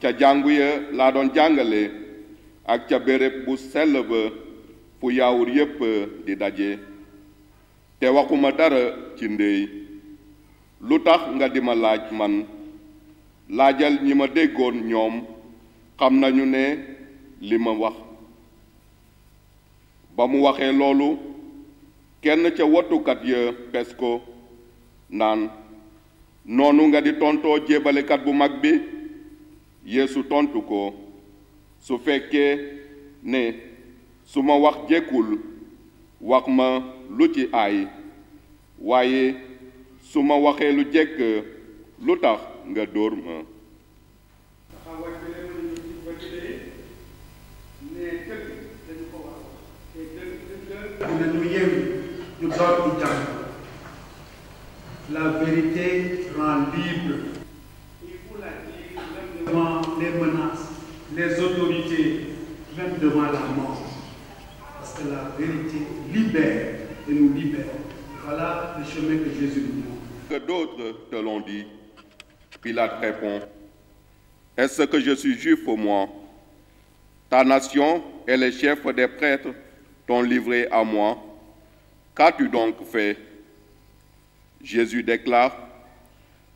ca jàngu ya laa doon jàngale ak ca béréb bu sell ba fu yaawur yépp di daje te waxuma dara ci ndéy lu tax nga di ma laaj man laajal ñi ma déggoon ñoom xam nañu ne li ma wax ba mu waxee loolu kenn ca wattukat ya pes ko naan noonu nga di tontoo jéebalekat bu mag bi Yeesu tontu ko su fekkee ne su ma wax jekkul wax ma lu ci aay waaye su ma waxee lu jekk lu tax nga dóor ma La vérité rend libre. Il faut la dire même devant les menaces, les autorités, même devant la mort. Parce que la vérité libère et nous libère. Voilà le chemin que Jésus nous montre. Que d'autres te l'ont dit. Pilate répond, est-ce que je suis juif pour moi? Ta nation et les chefs des prêtres t'ont livré à moi. Qu'as-tu donc fait? Jésus déclare,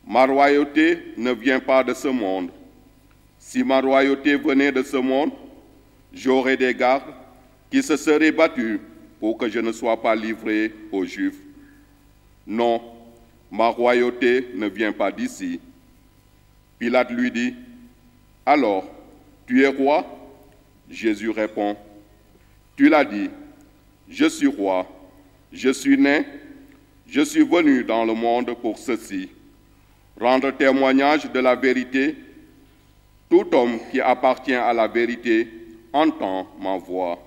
ma royauté ne vient pas de ce monde. Si ma royauté venait de ce monde, j'aurais des gardes qui se seraient battus pour que je ne sois pas livré aux Juifs. Non, ma royauté ne vient pas d'ici. Pilate lui dit, alors, tu es roi? Jésus répond, tu l'as dit, je suis roi, je suis né, je suis venu dans le monde pour ceci, rendre témoignage de la vérité. Tout homme qui appartient à la vérité entend ma voix.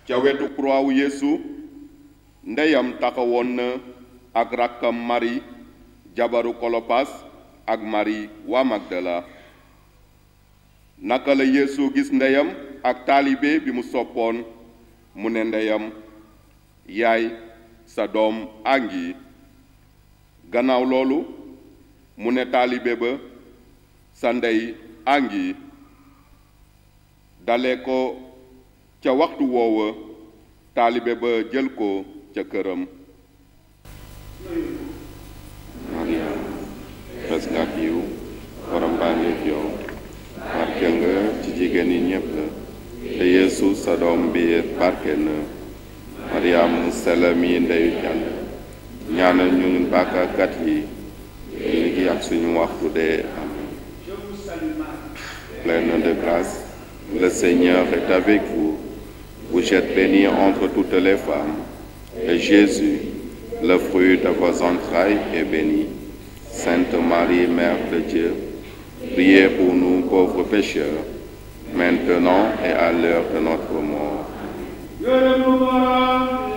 ca wetu croix wu Yeesu ndeyam taxawoon na ak rakkam Mari jabaru Kolopas ak Mari waa Magdala naka la Yeesu gis ndeyam ak taalibe bi mu soppoon mu ne ndeyam yaay sa doom àngi gannaaw loolu mu ne taalibe ba sa ndey àngi dale ko ca waxtu woowa taalibe ba jël ko ca këram. Maria fes nga ak yiw borom baa ngi ak yow barke nga ci jigéen ñi ñépp te Yeesu sa doom bi barke na Mariam sell mi ndeyu jàll ñaanal ñun bàkkaarkat yi léegi ak suñu waxtu dee amen. Pleine de grâce, le Seigneur est avec vous. Vous êtes bénie entre toutes les femmes, et Jésus, le fruit de vos entrailles, est béni. Sainte Marie, Mère de Dieu, priez pour nous pauvres pécheurs, maintenant et à l'heure de notre mort. Amen.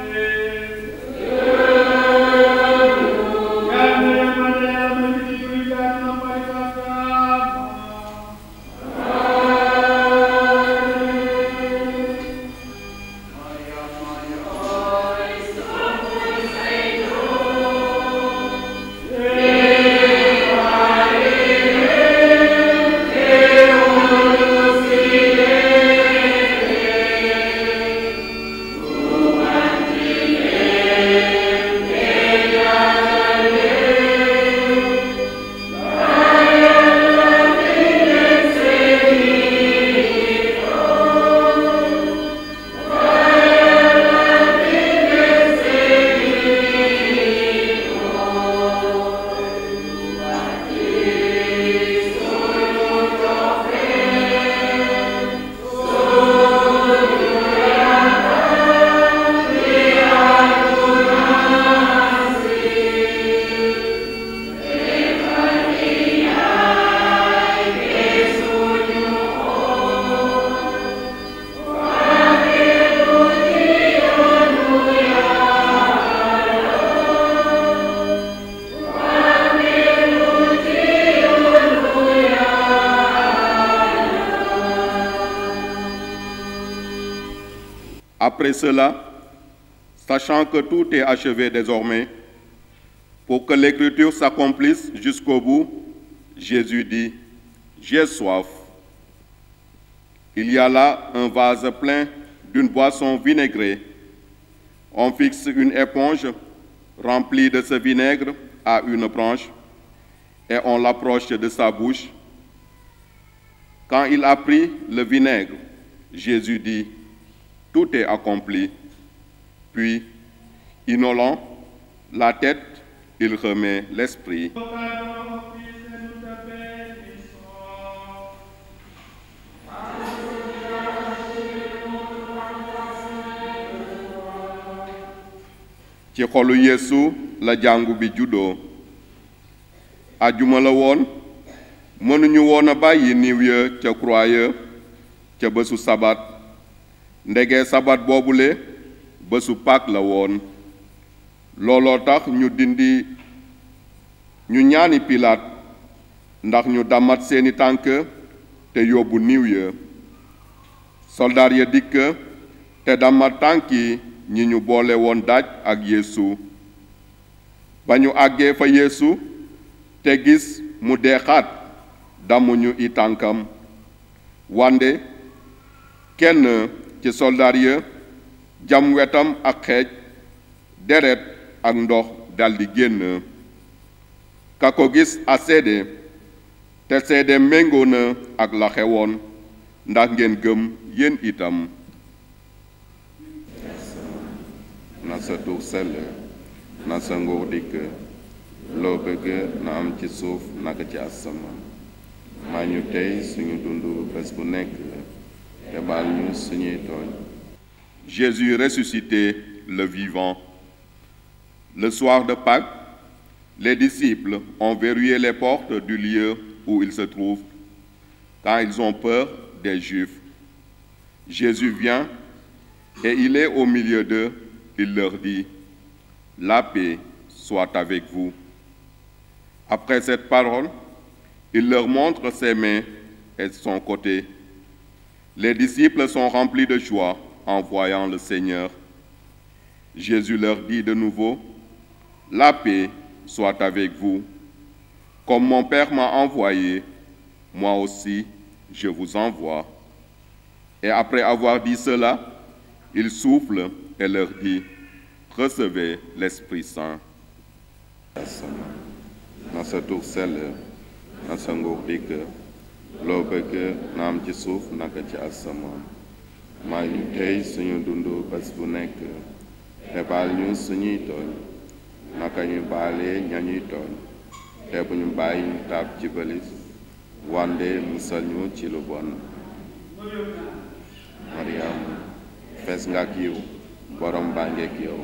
Après cela, sachant que tout est achevé désormais, pour que l'écriture s'accomplisse jusqu'au bout, Jésus dit, « J'ai soif. » Il y a là un vase plein d'une boisson vinaigrée. On fixe une éponge remplie de ce vinaigre à une branche et on l'approche de sa bouche. Quand il a pris le vinaigre, Jésus dit, « Tout est accompli. » Puis, inhalant la tête, il remet l'esprit. ci xolu Yeesu la jàngu bi juddoo ajuma la woon mënuñu woon a bàyyi niiw ya ca croix ya ca bésu sabat ndege sabat boobule bésu Pâques la woon looloo tax ñu ñaani Pilaat ndax ñu damat seeni tànk te yóbbu niiw ya soldaar ya dikk te damat tànki ñi ñu boole woon daaj ak Yeesu ba ñu àggee fa Yeesu te gis mu deexaat damuñu i tànkam wande kenn ci soldaar ya jam wetam ak xeej deret ak ndox daldi génn ka ko gis a seede te seede méngoo na ak la xewoon ndax ngeen gëm yéen itam na sa tur sell na sa nguur dikk loo bëgg na am ci suuf naka ci asamaan may ñu tey suñu dundu bés bu nekk te baal ñu suñuy tooñ. Jésus ressuscité, le vivant. Le soir de Pâques, les disciples ont verrouillé les portes du lieu où ils se trouvent, car ils ont peur des Juifs. Jésus vient et il est au milieu d'eux. Il leur dit, « La paix soit avec vous. » Après cette parole, il leur montre ses mains et son côté. Les disciples sont remplis de joie en voyant le Seigneur. Jésus leur dit de nouveau, « La paix soit avec vous. Comme mon Père m'a envoyé, moi aussi je vous envoie. » Et après avoir dit cela, il souffle et leur dit, « Recevez l'Esprit Saint. » na sa tur sell na sa nguur dikk loo bëgg na am ci suuf naka ci asamaan may ñu tey suñu dundu bés bu nekk te baal ñu suñuy tooñ naka ñu baalee ñañuy tooñ te bu ñu bàyyi ñu taab ci balis wande musal ñu ci lu bon. Mariam fees nga ak yiw borom baa ngeek yow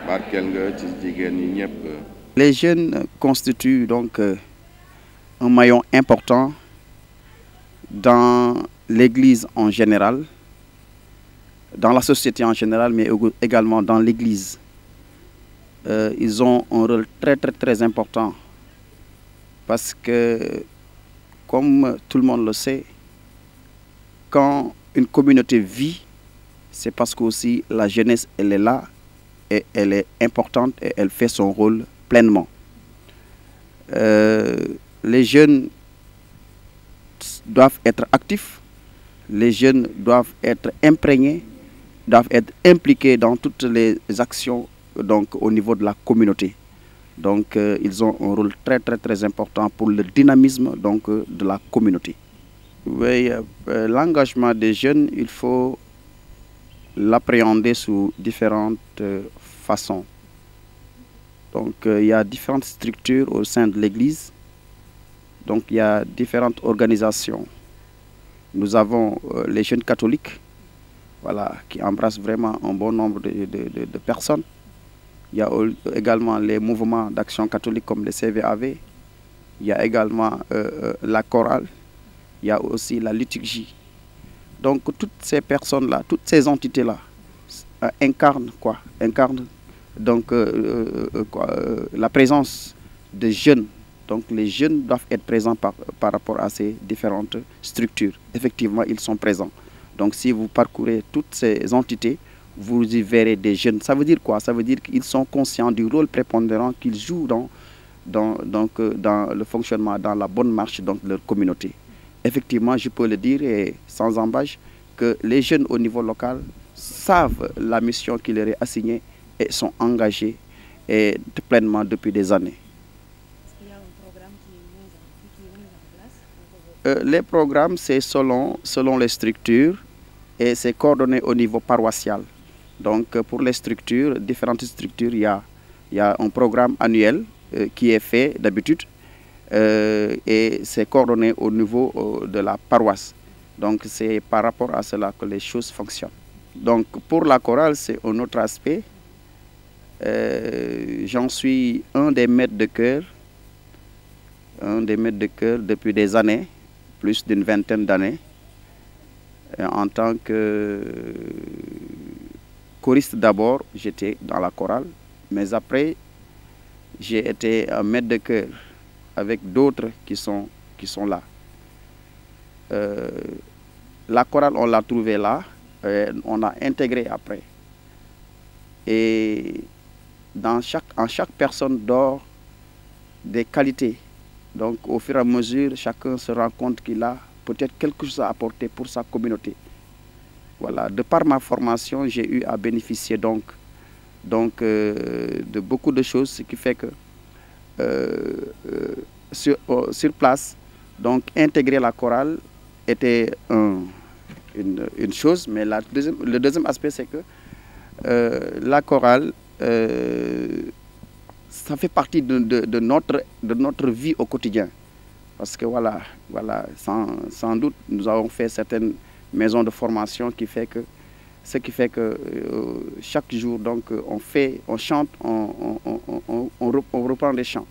barkel nga ci jigéen ñi ñépp. Les jeunes constituent donc un maillon important dans l'Église en général, dans la société en général, mais également dans l'Église. Ils ont un rôle très important parce que, comme tout le monde le sait, quand une communauté vit, c'est parce que aussi la jeunesse, elle est là et elle est importante et elle fait son rôle pleinement. Les jeunes doivent être actifs, les jeunes doivent être imprégnés, doivent être impliqués dans toutes les actions donc, au niveau de la communauté. Donc ils ont un rôle très important pour le dynamisme donc, de la communauté. Oui, l'engagement des jeunes, il faut l'appréhender sous différentes façons. Donc il y a différentes structures au sein de l'Église, donc il y a différentes organisations. Nous avons les jeunes catholiques, voilà, qui embrassent vraiment un bon nombre de personnes. Il y a également les mouvements d'action catholique comme le CVAV, il y a également la chorale, il y a aussi la liturgie. Donc toutes ces personnes-là, toutes ces entités-là incarnent quoi? Incarnent donc la présence des jeunes. Donc les jeunes doivent être présents par rapport à ces différentes structures. Effectivement, ils sont présents. Donc si vous parcourez toutes ces entités, vous y verrez des jeunes. Ça veut dire quoi? Ça veut dire qu'ils sont conscients du rôle prépondérant qu'ils jouent dans le fonctionnement, dans la bonne marche de leur communauté. Effectivement, je peux le dire et sans embâche que les jeunes au niveau local savent la mission qui leur est assignée et sont engagés pleinement depuis des années. Est-ce qu'il y a un programme qui est mis en place? Les programmes, c'est selon les structures et c'est coordonné au niveau paroissial. Donc pour les structures, différentes structures, il y a un programme annuel qui est fait d'habitude et c'est coordonné au niveau de la paroisse. Donc c'est par rapport à cela que les choses fonctionnent. Donc pour la chorale, c'est un autre aspect. J'en suis un des maîtres de chœur depuis des années, plus d'une vingtaine d'années, en tant que choriste d'abord, j'étais dans la chorale, mais après, j'ai été un maître de chœur avec d'autres qui sont là. La chorale, on l'a trouvée là, on a intégré après. Et en chaque personne dort des qualités. Donc au fur et à mesure, chacun se rend compte qu'il a peut-être quelque chose à apporter pour sa communauté. Voilà, de par ma formation, j'ai eu à bénéficier de beaucoup de choses, ce qui fait que sur place, donc intégrer la chorale était une chose, mais le deuxième aspect, c'est que la chorale, ça fait partie de notre vie au quotidien. Parce que voilà, sans doute, nous avons fait certaines maisons de formation ce qui fait que chaque jour, donc, on chante, on reprend les chants.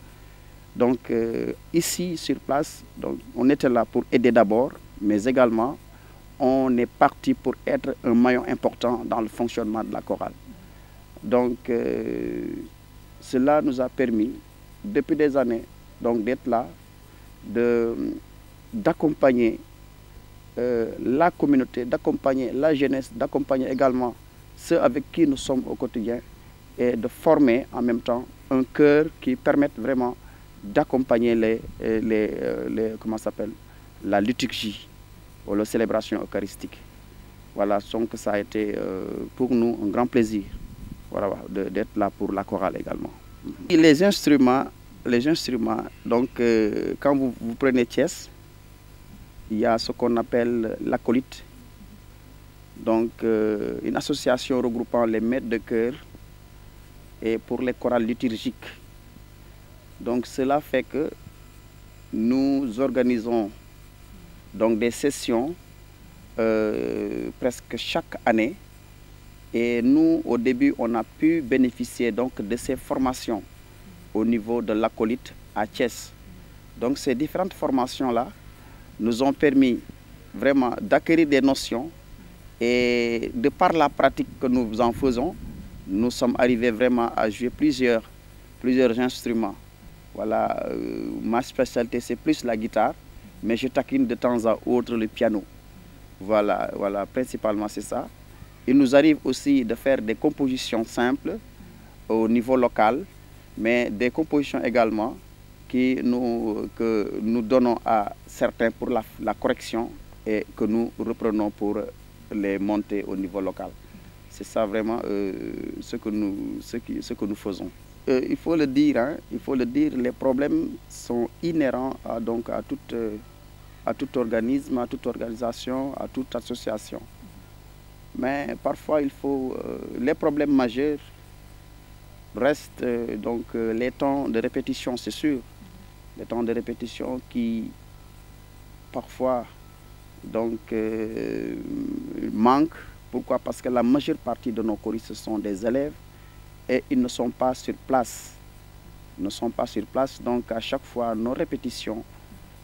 Donc ici, sur place, donc, on était là pour aider d'abord, mais également, on est parti pour être un maillon important dans le fonctionnement de la chorale. Donc, cela nous a permis, depuis des années, d'être là, d'accompagner la communauté, d'accompagner la jeunesse, d'accompagner également ceux avec qui nous sommes au quotidien et de former en même temps un chœur qui permette vraiment d'accompagner la liturgie ou la célébration eucharistique. Voilà, donc ça a été pour nous un grand plaisir, voilà, d'être là pour la chorale également. Et les instruments, donc quand vous prenez Thiès, il y a ce qu'on appelle l'acolyte, donc une association regroupant les maîtres de chœur et pour les chorales liturgiques. Donc cela fait que nous organisons donc des sessions presque chaque année. Et nous, au début, on a pu bénéficier donc de ces formations au niveau de l'acolyte à Thiès. Donc ces différentes formations-là nous ont permis vraiment d'acquérir des notions et de par la pratique que nous en faisons, nous sommes arrivés vraiment à jouer plusieurs instruments. Voilà, ma spécialité c'est plus la guitare, mais je taquine de temps à autre le piano. Voilà, principalement c'est ça. Il nous arrive aussi de faire des compositions simples au niveau local, mais des compositions également que nous donnons à certains pour la correction et que nous reprenons pour les monter au niveau local. C'est ça vraiment ce que nous faisons. Il faut le dire, les problèmes sont inhérents à tout organisme, à toute organisation, à toute association. Mais parfois, les problèmes majeurs restent les temps de répétition, c'est sûr. Les temps de répétition qui, parfois, manquent. Pourquoi? Parce que la majeure partie de nos choristes sont des élèves et ils ne sont pas sur place. Ils ne sont pas sur place, donc à chaque fois, nos répétitions,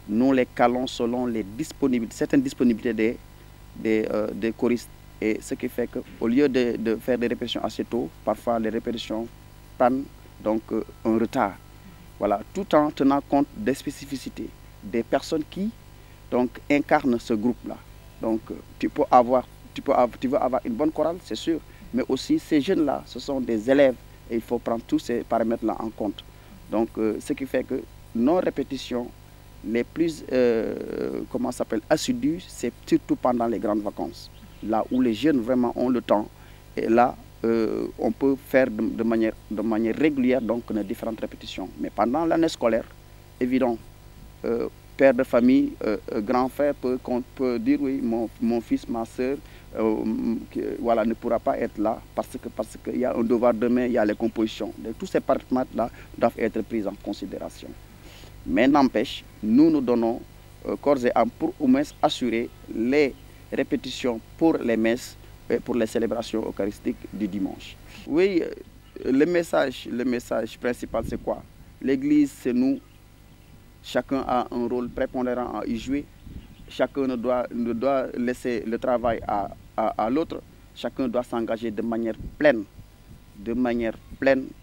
nous les calons selon certaines disponibilités des choristes. Et ce qui fait qu'au lieu de faire des répétitions assez tôt, parfois les répétitions prennent donc un retard. Voilà, tout en tenant compte des spécificités des personnes qui donc incarnent ce groupe-là. Donc tu veux avoir une bonne chorale, c'est sûr, mais aussi ces jeunes-là, ce sont des élèves et il faut prendre tous ces paramètres-là en compte. Donc ce qui fait que nos répétitions les plus assidues, c'est surtout pendant les grandes vacances, là où les jeunes vraiment ont le temps. Et là, on peut faire de manière régulière donc différentes répétitions. Mais pendant l'année scolaire, évident, père de famille, grand frère peut dire oui, mon fils, ma soeur, voilà, ne pourra pas être là parce qu'il y a un devoir demain, il y a les compositions. Donc, tous ces paramètres-là doivent être pris en considération. Mais n'empêche, nous donnons corps et âme pour au moins assurer les répétitions pour les messes et pour les célébrations eucharistiques du dimanche. Oui, le message principal, c'est quoi? L'Église, c'est nous. Chacun a un rôle prépondérant à y jouer. Chacun ne doit laisser le travail à l'autre. Chacun doit s'engager de manière pleine.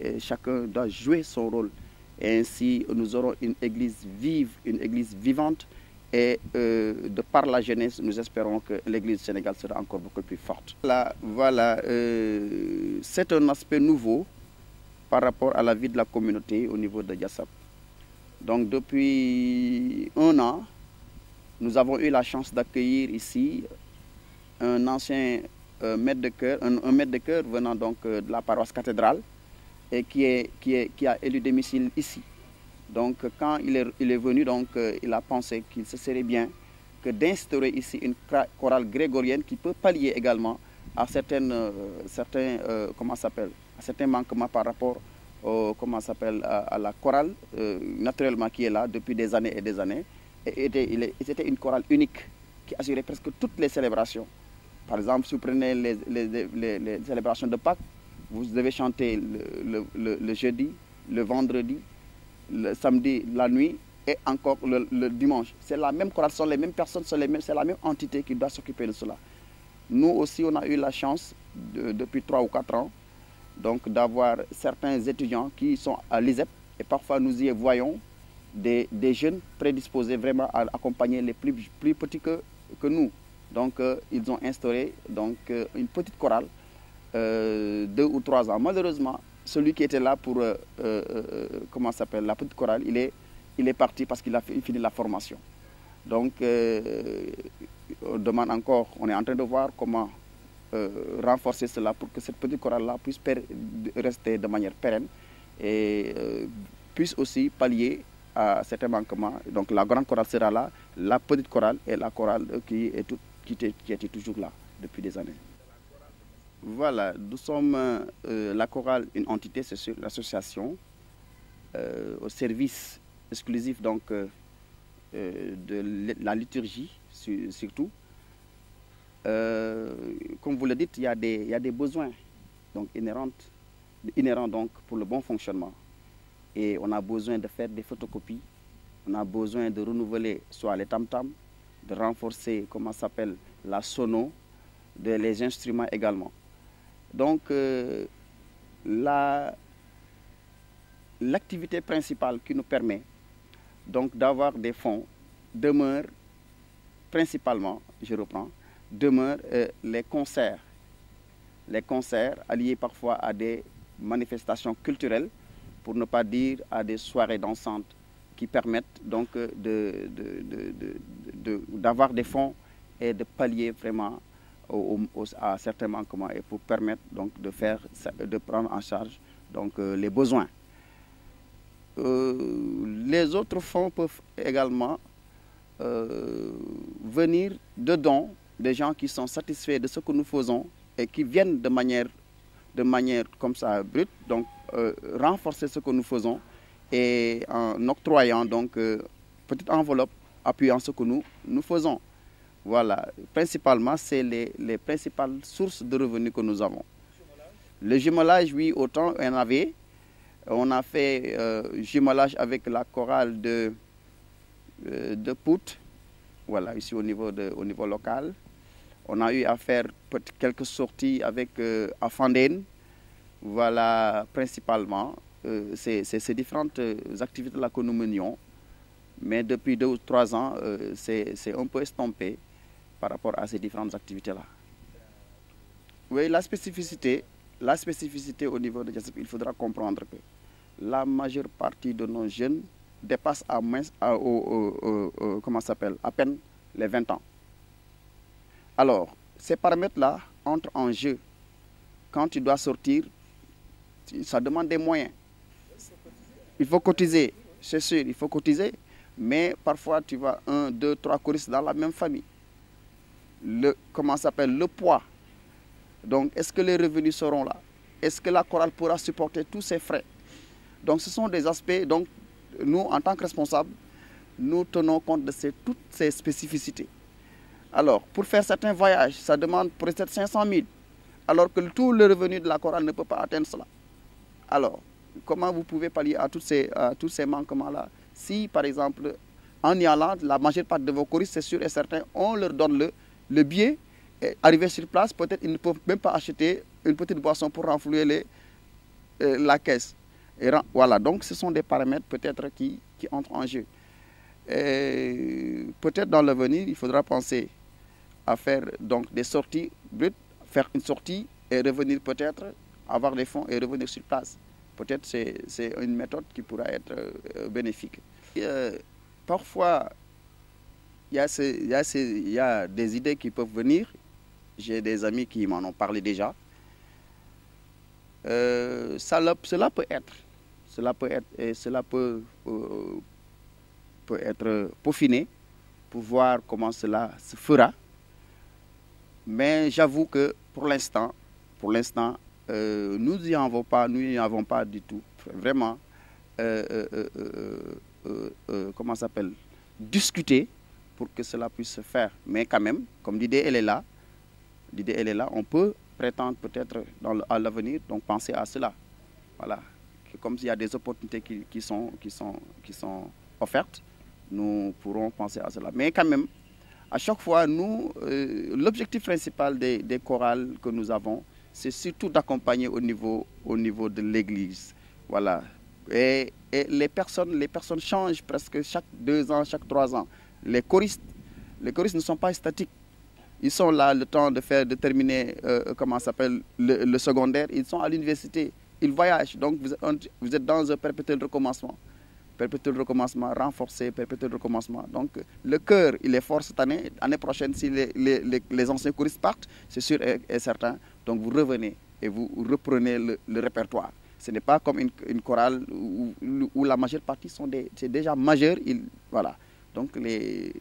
Et chacun doit jouer son rôle. Et ainsi, nous aurons une église vive, une église vivante. Et de par la jeunesse, nous espérons que l'église du Sénégal sera encore beaucoup plus forte. Voilà, c'est un aspect nouveau par rapport à la vie de la communauté au niveau de Diassap. Donc depuis un an, nous avons eu la chance d'accueillir ici un ancien maître de chœur, un maître de chœur venant donc de la paroisse cathédrale et qui a élu domicile ici. Donc quand il est venu, donc, il a pensé qu'il se serait bien que d'instaurer ici une chorale grégorienne qui peut pallier également à certains manquements par rapport à la chorale naturellement qui est là depuis des années et des années. Et c'était une chorale unique qui assurait presque toutes les célébrations. Par exemple, si vous prenez les célébrations de Pâques, vous devez chanter le jeudi, le vendredi, le samedi, la nuit et encore le dimanche. C'est la même chorale, ce sont les mêmes personnes, c'est la même entité qui doit s'occuper de cela. Nous aussi, on a eu la chance, depuis 3 ou 4 ans, donc d'avoir certains étudiants qui sont à l'ISEP et parfois nous y voyons des jeunes prédisposés vraiment à accompagner les plus petits que nous. Donc ils ont instauré donc, une petite chorale, 2 ou 3 ans. Malheureusement, celui qui était là pour la petite chorale, il est parti parce qu'il a fini la formation. Donc on demande encore, on est en train de voir comment renforcer cela pour que cette petite chorale-là puisse rester de manière pérenne et puisse aussi pallier à certains manquements. Donc la grande chorale sera là, la petite chorale et la chorale qui était toujours là depuis des années. Voilà, nous sommes la chorale, une entité, c'est sûr, l'association, au service exclusif donc, de la liturgie surtout. Comme vous le dites, il y a des besoins donc, inhérents donc, pour le bon fonctionnement. Et on a besoin de faire des photocopies, on a besoin de renouveler soit les tam-tams, de renforcer, la sono, les instruments également. Donc, l'activité principale qui nous permet donc d'avoir des fonds demeure principalement, je reprends, les concerts. Les concerts alliés parfois à des manifestations culturelles, pour ne pas dire à des soirées dansantes qui permettent donc d'avoir des fonds et de pallier vraiment à certains manquements et pour permettre donc de prendre en charge donc, les besoins. Les autres fonds peuvent également venir de dons des gens qui sont satisfaits de ce que nous faisons et qui viennent de manière comme ça brute, donc renforcer ce que nous faisons et en octroyant donc petite enveloppe appuyant ce que nous faisons. Voilà, principalement, c'est les principales sources de revenus que nous avons. Le jumelage, oui, autant on avait. On a fait jumelage avec la chorale de Pout, voilà, ici au niveau local. On a eu à faire quelques sorties avec Afandène, voilà, principalement. C'est ces différentes activités-là que nous menions. Mais depuis 2 ou 3 ans, c'est un peu estompé. par rapport à ces différentes activités-là. Oui, la spécificité au niveau de Diassep, il faudra comprendre que la majeure partie de nos jeunes dépasse à peine les 20 ans. Alors, ces paramètres-là entrent en jeu. Quand tu dois sortir, ça demande des moyens. Il faut cotiser, c'est sûr, il faut cotiser, mais parfois tu vas 1, 2, 3 choristes dans la même famille. Le poids. Donc, est-ce que les revenus seront là? Est-ce que la chorale pourra supporter tous ces frais? Donc, ce sont des aspects, donc, nous, en tant que responsables, nous tenons compte de toutes ces spécificités. Alors, pour faire certains voyages, ça demande peut-être 500 000, alors que tout le revenu de la chorale ne peut pas atteindre cela. Alors, comment vous pouvez pallier à tous ces manquements-là? Si, par exemple, en y allant, la majeure partie de vos choristes, c'est sûr et certain, on leur donne le billet, et arrivé sur place, peut-être ils ne peuvent même pas acheter une petite boisson pour renflouer la caisse. Et voilà, donc ce sont des paramètres peut-être qui entrent en jeu. Peut-être dans l'avenir, il faudra penser à faire donc des sorties brutes, faire une sortie et revenir peut-être, avoir des fonds et revenir sur place. Peut-être c'est une méthode qui pourra être bénéfique. Parfois, il y a des idées qui peuvent venir. J'ai des amis qui m'en ont parlé déjà. Cela peut être et cela peut être peaufiné pour voir comment cela se fera. Mais j'avoue que pour l'instant, nous n'y avons pas du tout vraiment discuter pour que cela puisse se faire. Mais quand même, comme l'idée elle est là, on peut prétendre peut-être à l'avenir, donc penser à cela. Voilà. Comme s'il y a des opportunités qui sont offertes, nous pourrons penser à cela. Mais quand même, à chaque fois, nous, l'objectif principal des chorales que nous avons, c'est surtout d'accompagner au niveau de l'église. Voilà. Et les personnes changent presque chaque 2 ans, chaque 3 ans. Les choristes ne sont pas statiques. Ils sont là le temps de terminer le secondaire. Ils sont à l'université. Ils voyagent. Donc vous êtes dans un perpétuel recommencement. Perpétuel recommencement, renforcé, perpétuel recommencement. Donc le cœur, il est fort cette année. L'année prochaine, si les anciens choristes partent, c'est sûr et certain. Donc vous revenez et vous reprenez le répertoire. Ce n'est pas comme une chorale où la majeure partie c'est déjà majeur. Voilà. Donc les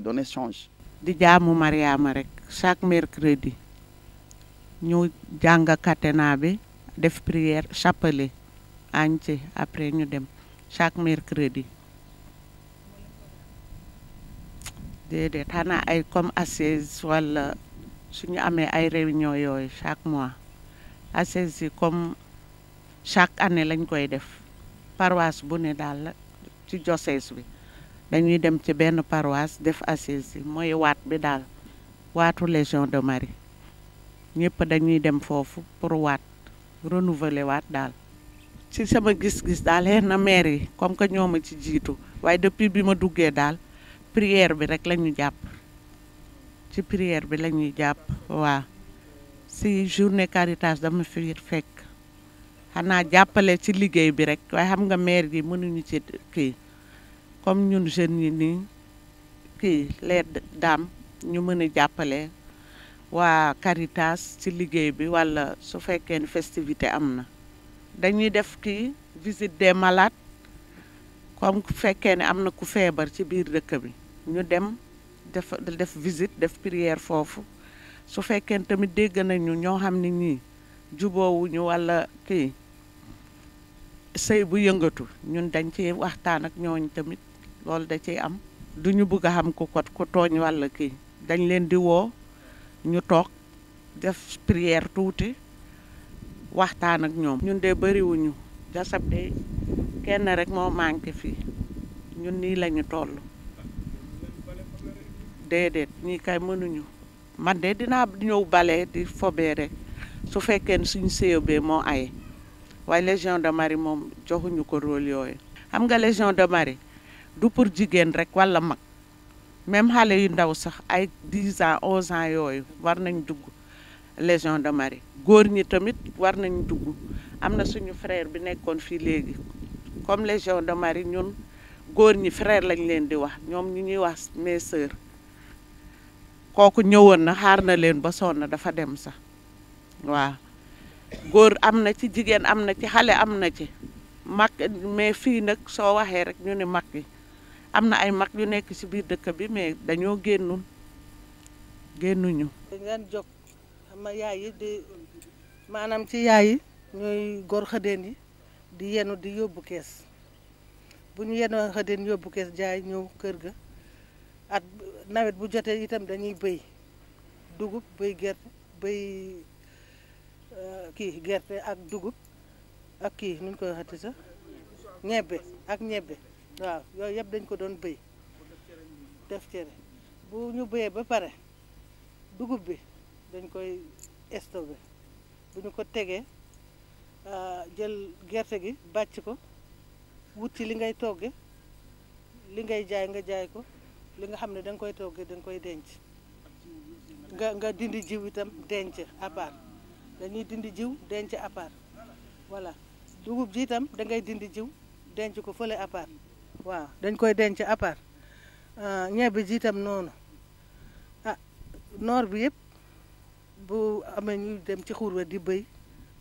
données changent. Di jaamu Mariama rek chaque mercredi ñu jàng catena bi def prière chapelet añ ci après ñu dem chaque mercredi. Déedéet xanaa ay comme assise wala suñu amee ay réunion yooyu chaque mois assise yi comme chaque année lañ koy def paroisse bu ne daal la ci diocèse bi dañuy dem ci benn paroisse def assise yi mooy waat bi daal waatu Légion de Marie ñëpp dañuy dem foofu pour waat renouveler waat daal. ci sama gis-gis daal xëy na maire yi comme que ñoo ma ci jiitu waaye depuis bi ma duggee daal prière bi rek la ñu jàpp ci prière bi la ñuy jàpp waaw si journée Caritas dama fi fekk xanaa jàppale ci liggéey bi rek waaye xam nga maire yi mënuñu ci kii comme ñun jeunes yi nii kii les dames ñu mën a jàppale waa Caritas ci liggéey bi wala su fekkee ne festivité am na dañuy def kii visite des malades comme ku fekkee ne am na ku feebar ci biir dëkk bi ñu dem def visite def prière foofu su fekkee ne tamit dégg nañu ñoo xam ne ñii juboowuñu wala kii sëy bu yëngatu ñun dañ ci waxtaan ak ñooñu tamit loolu da ciy am duñu bëgg a xam ku tooñ walla kii dañ leen di woo ñu toog def prière tuuti waxtaan ak ñoom. ñun de bariwuñu Diassep de kenn rek moo manqué fii ñun nii lañu toll déedéet ñii kay mënuñu man de dinaa ñëw bale di fobee rek su fekkee ne suñu CEB moo aye waaye Légion de Marie moom joxuñu ko rôle yooyu. xam nga Légion de Marie du pour jigéen rek walla mag même xale yu ndaw sax ay 10 ans 11 ans yooyu war nañ dugg Légion de Marie góor ñi tamit war nañ dugg am na suñu frère bi nekkoon fii léegi comme Légion de Marie ñun góor ñi frère lañ leen di wax ñoom ñu ñuy wax mes sœurs kooku ñëwoon na xaar na leen ba sonn dafa dem sax waaw góor am na ci jigéen am na ci xale am na ci mag mais fii nag soo waxee rek ñu ne mag yi am na ay mag yu nekk ci biir dëkk bi mais dañoo génnuñu. dañ leen jóg xam nga yaay yi di maanaam ci yaay yi ñooy góor xëdeen yi di yenu di yóbbu kees bu ñu yenoo xëdeen yóbbu kees jaay ñëw kër ga at nawet bu jotee itam dañuy béy dugub béy gerte béy kii gerte ak dugub ak kii nuñ koy waxati sax ñebbe ak ñebbe waaw yooyu yëpp dañ ko doon béy def cere bu ñu béyee ba pare dugub bi dañ koy stocké bu ñu ko tegee jël gerte gi bàcc ko wut ci li ngay togge li ngay jaay nga jaay ko li nga xam ne da nga koy togge da nga koy denc nga dindi jiw itam denc à part dañuy dindi jiw denc à part voilà dugub ji itam da ngay dindi jiw denc ko fële à part waaw dañ koy denc à part ñebe ji itam noonu noor bi yëpp bu amee ñuy dem ci xur wi di béy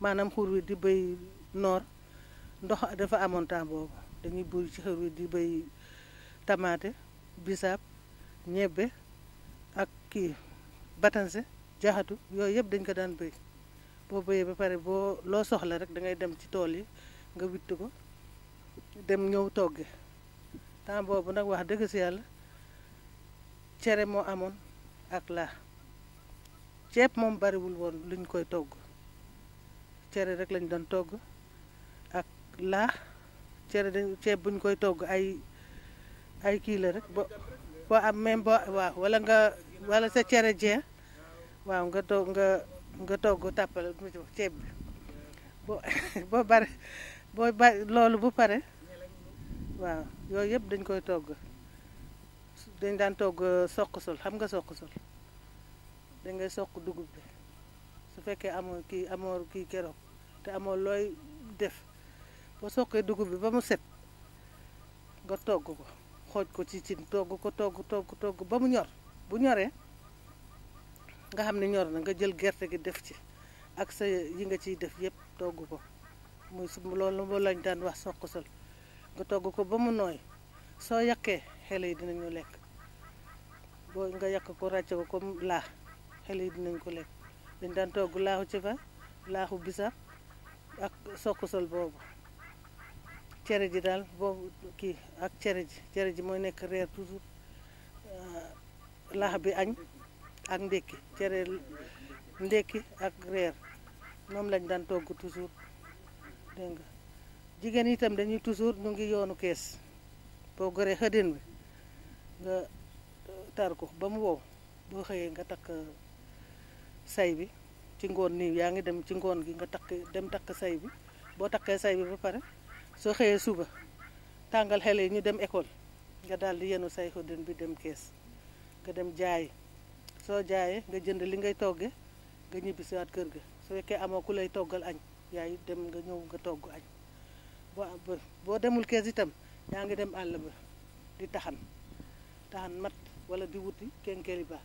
maanaam xur wi di béy noor ndox dafa amoon temps boobu dañuy buy ci xur wi di béy tamaate bisaab ñebbe ak kii batanse jaxatu yooyu yëpp dañ ko daan béy boo béyee ba pare boo loo soxla rek da ngay dem ci tool yi nga witt ko dem ñëw togge temps boobu nag wax dëgg si yàlla cere moo amoon ak laax ceeb moom bariwul woon luñ koy togg cere rek lañ doon togg ak laax cere dañ ceeb buñ koy togg ay kii la rek boo am même boo waaw wala sa cere jeex waaw nga togg tàppale ceeb bi boo bari loolu bu pare waaw yooyu yëpp dañ koy togg dañ daan togg soq sol xam nga soq sol da ngay soq dugub bi su fekkee amoo kii keroog te amoo looy def boo soqee dugub bi ba mu set nga togg ko xooj ko ci cin togg ba mu ñor bu ñoree nga xam ne ñor na nga jël gerte gi def ci ak sa yi nga ciy def yëpp togg ko muy loolu lañ daan wax soq sol nga togg ko ba mu nooy soo yàqee xale yi dinañu lekk boo nga yàq ko ràcc ko comme laax xale yi dinañ ko lekk dañ daan togg laaxu ci fa laaxu bisaab ak soq sol boobu cere ji daal boobu kii ak cere ji mooy nekk reer toujours laax bi añ ak ndékki cere ndékki ak reer moom lañ daan togg toujours dégg nga jigéen itam dañuy toujours ñu ngi yoonu kees boo goree xëdin bi nga tar ko ba mu wow boo xëyee nga takk say bi ci ngoon nii yaa ngi dem ci ngoon gi nga takk say bi boo takkee say bi ba pare soo xëyee suba tàngal xale yi ñu dem école nga daal di yenu say xëdin bi dem kees nga dem jaay soo jaayee nga jënd li ngay togge nga ñibbisiwaat kër ga su fekkee amoo ku lay toggal añ yaay dem nga ñëw nga togg añ boo demul kees itam yaa ngi dem àll ba di taxan mat wala di wuti kenkeliba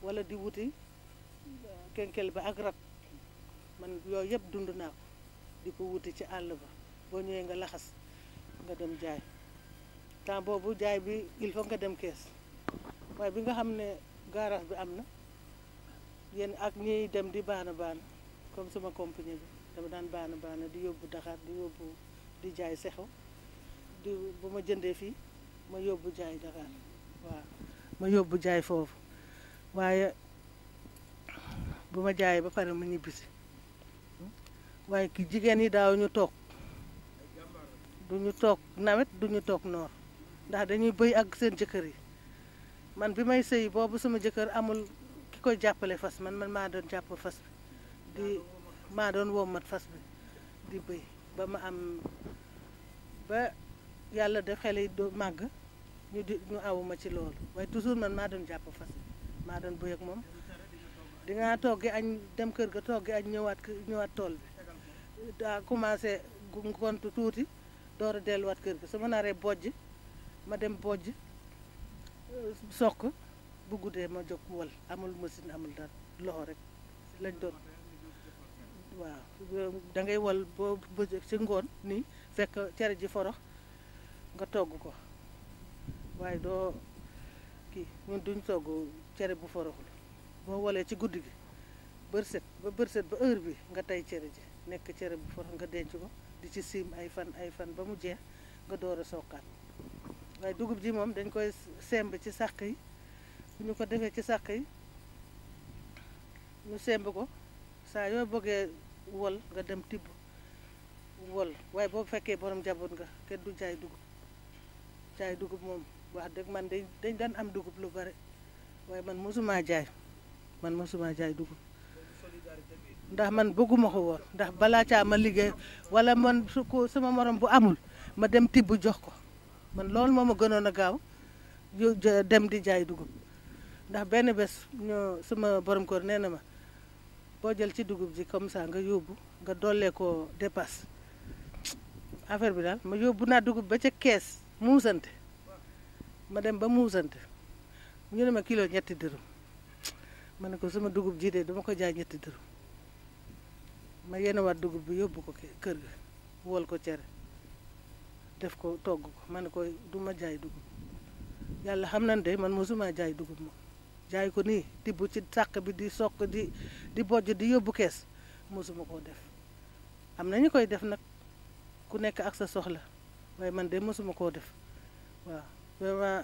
wala di wuti kenkeliba ak rat man yooyu yëpp dund naa ko di ko wuti ci àll ba boo ñëwee nga laxas nga dem jaay temps boobu jaay bi il faut nga dem kees waaye bi nga xam ne garage bi am na yéen ak ñiy dem di baana comme sama compagnie bi dama daan baana di yóbbu Dakar di yóbbu di jaay sexo bu ma jëndee fii ma yóbbu jaay Dakar waaw ma yóbbu jaay foofu waaye bu ma jaayee ba pare ma ñibbisi waaye ki jigéen yi daaw ñu toog duñu toog nawet duñu toog noor ndax dañuy bëy ak seen jëkkër yi man bi may sëy boobu sama jëkkër amul ki koy jàppale fas man maa doon jàpp fas bi maa doon wommat fas bi di bëy ba ma am ba yàlla def xale yi do màgg ñu awuma ci loolu waaye toujours man maa doon jàpp fas maa doon bëy ak moom di nga toggi añ dem kër ga toggi añ ñëwaat tool bi daa commencé gontu tuuti door a delluwaat kër ga su ma naree bojj ma dem bojj sokk bu guddee ma jóg wal amul machine amul dara loxo rek lañ doon waaw da ngay wal boo bëjëg ci ngoon nii fekk cere ji forox nga togg ko waaye doo kii ñun duñ togg cere bu foroxul boo walee ci guddi gi bërset ba heure bi nga tey cere ji nekk cere bu forox nga denc ko di ci siim ay fan ba mu jeex nga door a sokkaat waaye dugub ji moom dañ koy semb ci sàq yi bu ñu ko defee ci sàq yi ñu semb ko saa yoo bëggee wol nga dem tibb wol waaye boo fekkee borom jaboot nga kenn du jaay dugub moom wax dëgg man dañ daan am dugub lu bare waaye man mosuma jaay dugub ndax man bëgguma ko woon ndax balaa caa ma liggéey wala man su ko sama morom bu amul ma dem tibb jox ko man loolu moo ma gënoon a gaaw dem di jaay dugub ndax benn bés sama borom kër nee na ma boo jël ci dugub ji comme ça nga yóbbu nga dollee ko dépasse affaire bi daal ma yóbbu naa dugub ba ca kees muusante ma dem ba muusante ñu ne ma kilo ñetti dërëm ma ne ko sama dugub ji de dama ko jaay ñetti dërëm ma yenewaat dugub bi yóbbu ko kër ga wol ko cere def ko togg ko ma ne ko du ma jaay dugub yàlla xam nañ de man mosuma jaay dugub moom jaay ko nii tibb ci sàq bi di sokk di bojj di yóbbu kees mosuma koo def am na ñu koy def nag ku nekk ak sa soxla waaye man de mosuma koo def waaw vraiment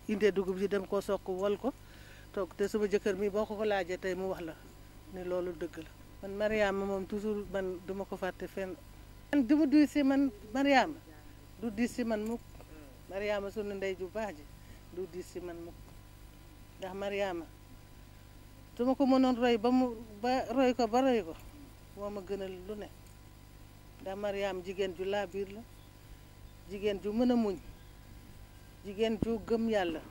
indee dugub ji dem koo sokk wol ko toog te sama jëkkër mi boo ko laajee tey mu wax la ni loolu dëgg la man Mariama moom toujours man duma ko fàtte fenn man du mu duy si man Mariama du diis si man mukk Mariama sunu ndey ju baax ji du diis si man mukk ndax Mariama su ma ko mënoon roy ba roy ko moo ma gënal lu ne ndax Mariama jigéen ju laa biir la jigéen ju mën a muñ jigéen ju gëm yàlla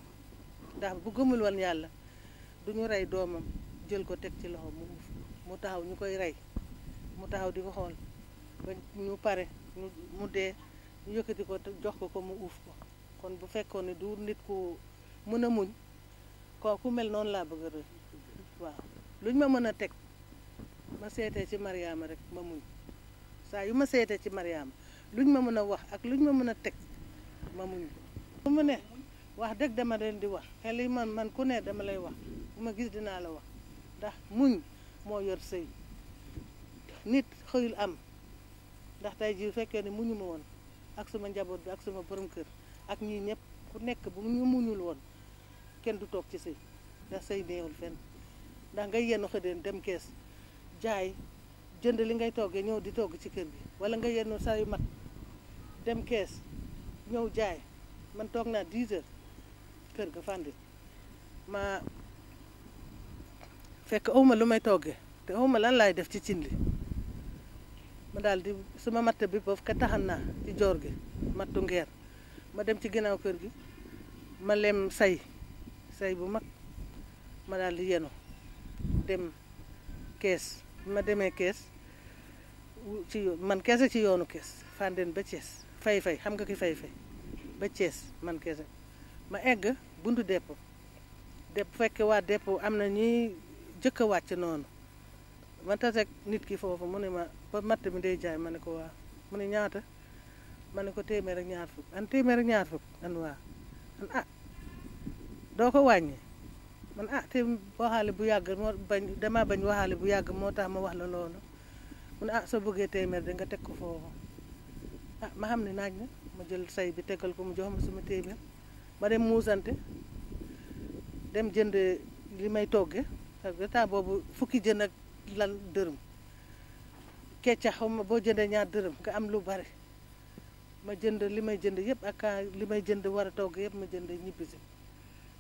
ndax bu gëmul woon yàlla du ñu rey doomam jël ko teg ci loxo mu taxaw ñu koy rey mu taxaw di ko xool ba ñu pare mu dee ñu yëkkati ko jox ko mu uuf ko kon bu fekkoon ne du nit ku mën a muñ kooku mel noonu laa bëgg a rëy waaw luñ ma mën a teg ma seetee ci Mariama rek ma muñ saa yu ma seetee ci Mariama luñ ma mën a wax ak luñ ma mën a teg ma muñ bu mu ne wax dëgg dama leen di wax xel yi man ku ne dama lay wax bu ma gis dinaa la wax ndax muñ moo yor sëy nit xëyul am ndax tey jii fekkee ne muñu ma woon ak sama njaboot bi ak sama borom kër ak ñii ñëpp ku nekk bu ñu muñul woon kenn du toog ci sëy ndax sëy neexul fenn ndax ngay yenn xëdeen dem kees jaay jënd li ngay toggee ñëw di togg ci kër gi wala nga yenn saa yu mat dem kees ñëw jaay man toog naa 10 heures kër ga fàndi ma fekk awma lu may toggee te awma lan laay def ci cin li ma daal di suma matt bi boofu ka taxan naa ci joor gi mattu ngeer ma dem ci ginnaaw kër gi ma lem say bu mag ma daal di yenu dem kees ma demee kees man keese ci yoonu kees Fandène ba Thiès fay xam nga ki fay ba Thiès man keese ma egg buntu dépôt fekk waa dépôt am na ñuy jëkk a wàcc noonu ma taseeg nit ki foofu mu ne ma ba matt mi day jaay ma ne ko waa mu ne ñaata ma ne ko téeméer ak ñaar fukk an waa an ah doo ko wàññi man ah te waxaale bu yàgg dama bañ waxaale bu yàgg moo tax ma wax la loolu mu ne ah soo bëggee téeméer de nga teg ko foofu ah ma xam ne naaj na ma jël say bi tegal ko mu jox ma sama téeméer ma dem muusante dem jënd li may togge parce que temps boobu fukki jën ak lan dërëm kecca xaw ma boo jëndee ñaar dërëm nga am lu bari ma jënd li may jënd yëpp ak li may jënd war a togg yëpp ma jënd ñibbisi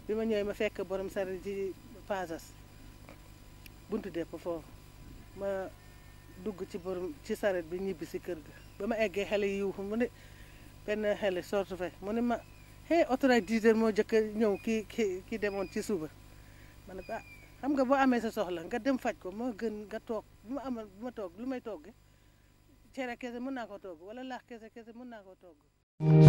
bi ma ñëwee ma fekk borom saret ci pasas buntu depp foofu ma dugg ci saret bi ñibbisi kër ga ba ma eggee xale yi yuuxu mu ne benn xale sortu fe mu ne ma autorail 10 heures moo jëkk ñëw ki demoon ci suba ma ne ko xam nga boo amee sa soxla nga dem faj ko moo gën nga toog bu ma toog lu may togg cere kese mën naa ko togg wala laax kese mën naa ko togg